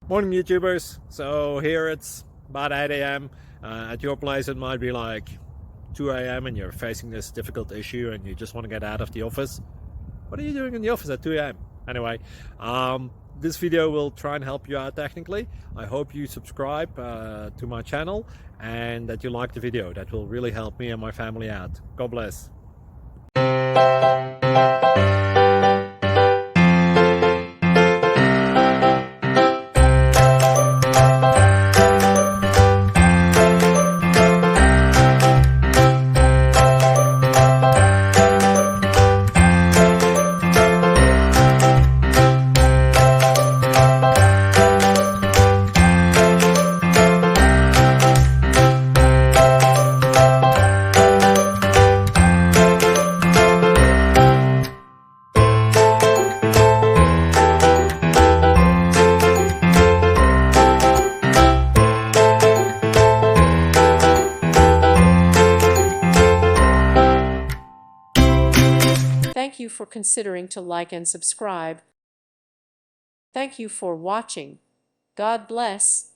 Morning, YouTubers. So here it's about 8 a.m. At your place, it might be like 2 a.m. and you're facing this difficult issue and you just want to get out of the office. What are you doing in the office at 2 a.m.? Anyway, this video will try and help you out technically. I hope you subscribe to my channel and that you like the video. That will really help me and my family out. God bless. Thank you for considering to like and subscribe. Thank you for watching. God bless.